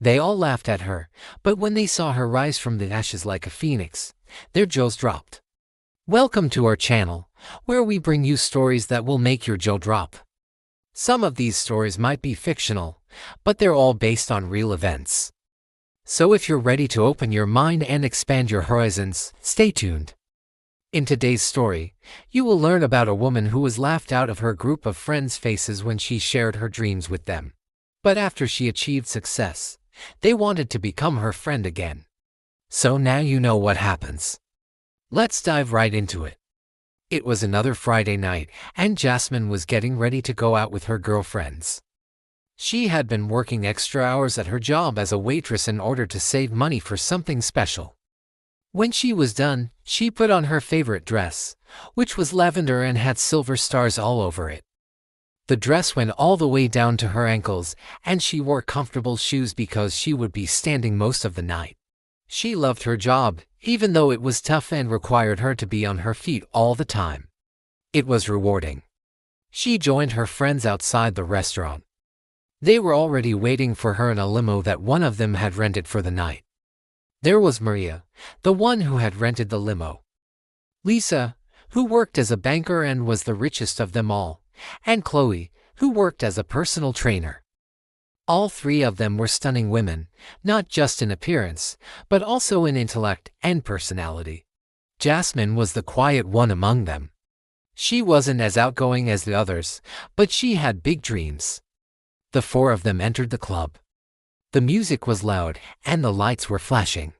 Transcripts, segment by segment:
They all laughed at her, but when they saw her rise from the ashes like a phoenix, their jaws dropped. Welcome to our channel, where we bring you stories that will make your jaw drop. Some of these stories might be fictional, but they're all based on real events. So if you're ready to open your mind and expand your horizons, stay tuned. In today's story, you will learn about a woman who was laughed out of her group of friends' faces when she shared her dreams with them. But after she achieved success, they wanted to become her friend again. So now you know what happens. Let's dive right into it. It was another Friday night, and Jasmine was getting ready to go out with her girlfriends. She had been working extra hours at her job as a waitress in order to save money for something special. When she was done, she put on her favorite dress, which was lavender and had silver stars all over it. The dress went all the way down to her ankles, and she wore comfortable shoes because she would be standing most of the night. She loved her job, even though it was tough and required her to be on her feet all the time. It was rewarding. She joined her friends outside the restaurant. They were already waiting for her in a limo that one of them had rented for the night. There was Maria, the one who had rented the limo. Lisa, who worked as a banker and was the richest of them all, and Chloe, who worked as a personal trainer. All three of them were stunning women, not just in appearance, but also in intellect and personality. Jasmine was the quiet one among them. She wasn't as outgoing as the others, but she had big dreams. The four of them entered the club. The music was loud, and the lights were flashing.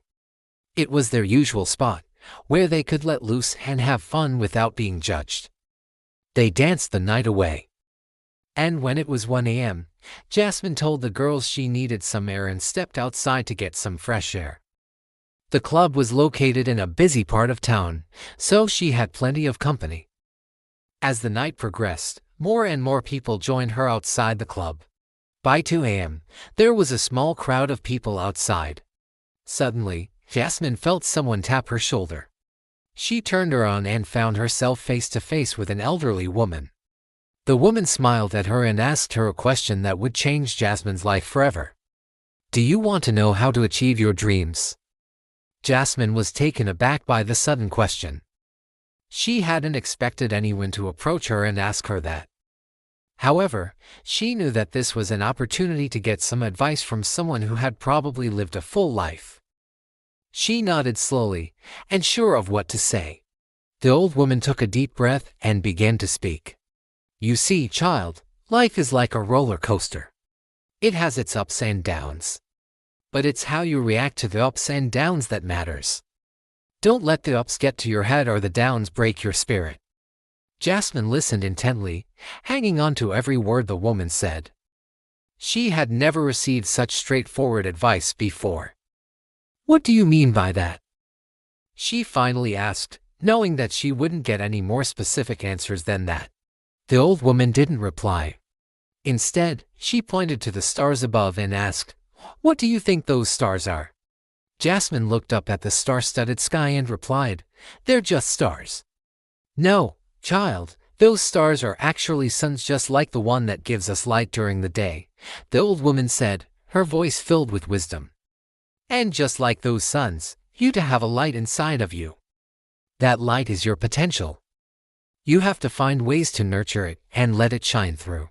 It was their usual spot, where they could let loose and have fun without being judged. They danced the night away. And when it was 1 a.m., Jasmine told the girls she needed some air and stepped outside to get some fresh air. The club was located in a busy part of town, so she had plenty of company. As the night progressed, more and more people joined her outside the club. By 2 a.m., there was a small crowd of people outside. Suddenly, Jasmine felt someone tap her shoulder. She turned around and found herself face to face with an elderly woman. The woman smiled at her and asked her a question that would change Jasmine's life forever. "Do you want to know how to achieve your dreams?" Jasmine was taken aback by the sudden question. She hadn't expected anyone to approach her and ask her that. However, she knew that this was an opportunity to get some advice from someone who had probably lived a full life. She nodded slowly, and sure of what to say. The old woman took a deep breath and began to speak. "You see, child, life is like a roller coaster. It has its ups and downs. But it's how you react to the ups and downs that matters. Don't let the ups get to your head or the downs break your spirit." Jasmine listened intently, hanging on to every word the woman said. She had never received such straightforward advice before. "What do you mean by that?" she finally asked, knowing that she wouldn't get any more specific answers than that. The old woman didn't reply. Instead, she pointed to the stars above and asked, "What do you think those stars are?" Jasmine looked up at the star-studded sky and replied, "They're just stars." "No, child, those stars are actually suns just like the one that gives us light during the day," the old woman said, her voice filled with wisdom. "And just like those suns, you too have a light inside of you. That light is your potential. You have to find ways to nurture it and let it shine through."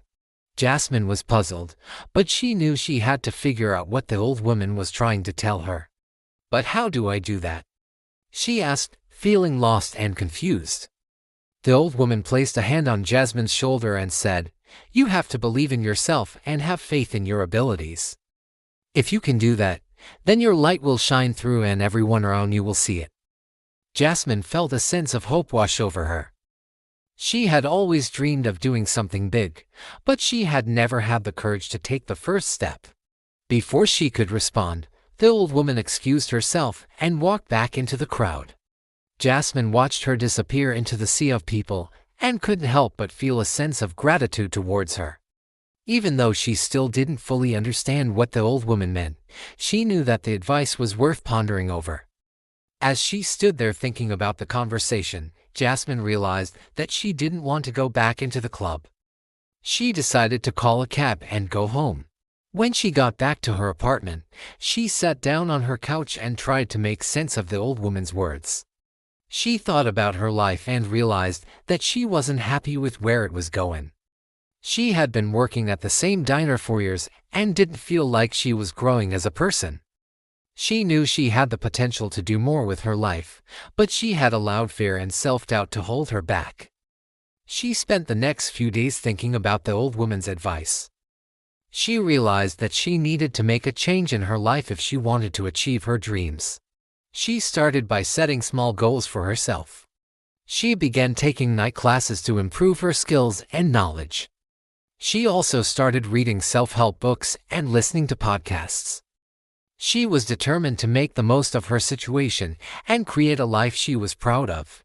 Jasmine was puzzled, but she knew she had to figure out what the old woman was trying to tell her. "But how do I do that?" she asked, feeling lost and confused. The old woman placed a hand on Jasmine's shoulder and said, "You have to believe in yourself and have faith in your abilities. If you can do that, then your light will shine through and everyone around you will see it." Jasmine felt a sense of hope wash over her. She had always dreamed of doing something big, but she had never had the courage to take the first step. Before she could respond, the old woman excused herself and walked back into the crowd. Jasmine watched her disappear into the sea of people and couldn't help but feel a sense of gratitude towards her. Even though she still didn't fully understand what the old woman meant, she knew that the advice was worth pondering over. As she stood there thinking about the conversation, Jasmine realized that she didn't want to go back into the club. She decided to call a cab and go home. When she got back to her apartment, she sat down on her couch and tried to make sense of the old woman's words. She thought about her life and realized that she wasn't happy with where it was going. She had been working at the same diner for years and didn't feel like she was growing as a person. She knew she had the potential to do more with her life, but she had allowed fear and self-doubt to hold her back. She spent the next few days thinking about the old woman's advice. She realized that she needed to make a change in her life if she wanted to achieve her dreams. She started by setting small goals for herself. She began taking night classes to improve her skills and knowledge. She also started reading self-help books and listening to podcasts. She was determined to make the most of her situation and create a life she was proud of.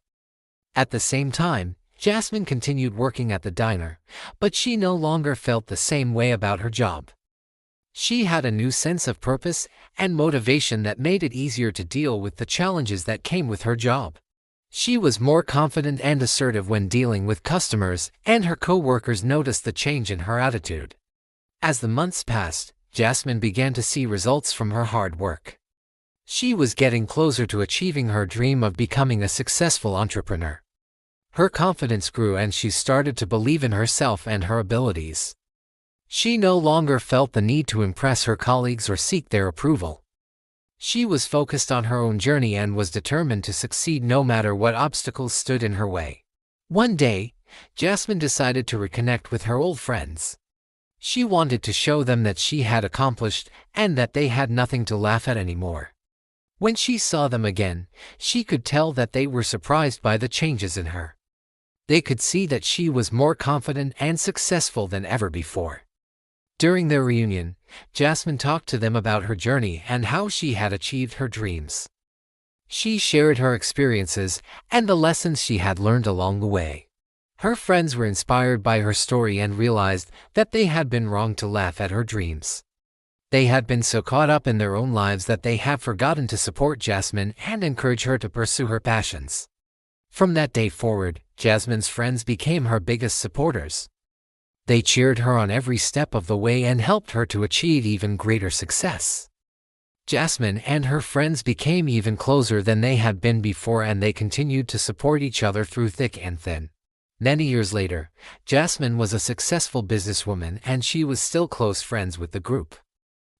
At the same time, Jasmine continued working at the diner, but she no longer felt the same way about her job. She had a new sense of purpose and motivation that made it easier to deal with the challenges that came with her job. She was more confident and assertive when dealing with customers, and her co-workers noticed the change in her attitude. As the months passed, Jasmine began to see results from her hard work. She was getting closer to achieving her dream of becoming a successful entrepreneur. Her confidence grew and she started to believe in herself and her abilities. She no longer felt the need to impress her colleagues or seek their approval. She was focused on her own journey and was determined to succeed no matter what obstacles stood in her way. One day, Jasmine decided to reconnect with her old friends. She wanted to show them that she had accomplished and that they had nothing to laugh at anymore. When she saw them again, she could tell that they were surprised by the changes in her. They could see that she was more confident and successful than ever before. During their reunion, Jasmine talked to them about her journey and how she had achieved her dreams. She shared her experiences and the lessons she had learned along the way. Her friends were inspired by her story and realized that they had been wrong to laugh at her dreams. They had been so caught up in their own lives that they had forgotten to support Jasmine and encourage her to pursue her passions. From that day forward, Jasmine's friends became her biggest supporters. They cheered her on every step of the way and helped her to achieve even greater success. Jasmine and her friends became even closer than they had been before, and they continued to support each other through thick and thin. Many years later, Jasmine was a successful businesswoman and she was still close friends with the group.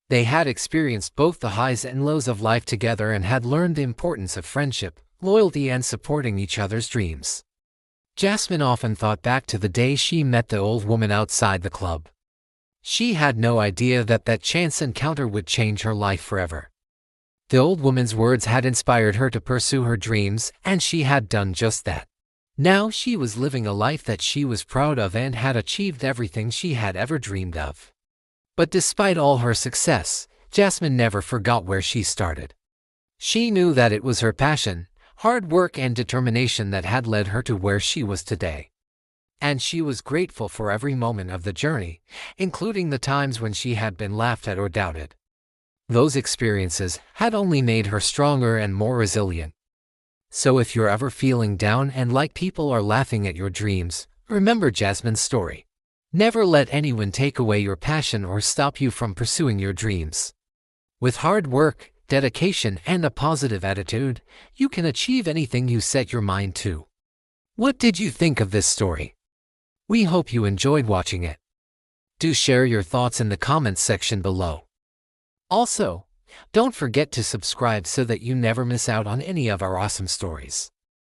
They had experienced both the highs and lows of life together and had learned the importance of friendship, loyalty, and supporting each other's dreams. Jasmine often thought back to the day she met the old woman outside the club. She had no idea that that chance encounter would change her life forever. The old woman's words had inspired her to pursue her dreams, and she had done just that. Now she was living a life that she was proud of and had achieved everything she had ever dreamed of. But despite all her success, Jasmine never forgot where she started. She knew that it was her passion, hard work, and determination that had led her to where she was today. And she was grateful for every moment of the journey, including the times when she had been laughed at or doubted. Those experiences had only made her stronger and more resilient. So if you're ever feeling down and like people are laughing at your dreams, remember Jasmine's story. Never let anyone take away your passion or stop you from pursuing your dreams. With hard work, dedication, and a positive attitude, you can achieve anything you set your mind to. What did you think of this story? We hope you enjoyed watching it. Do share your thoughts in the comments section below. Also, don't forget to subscribe so that you never miss out on any of our awesome stories.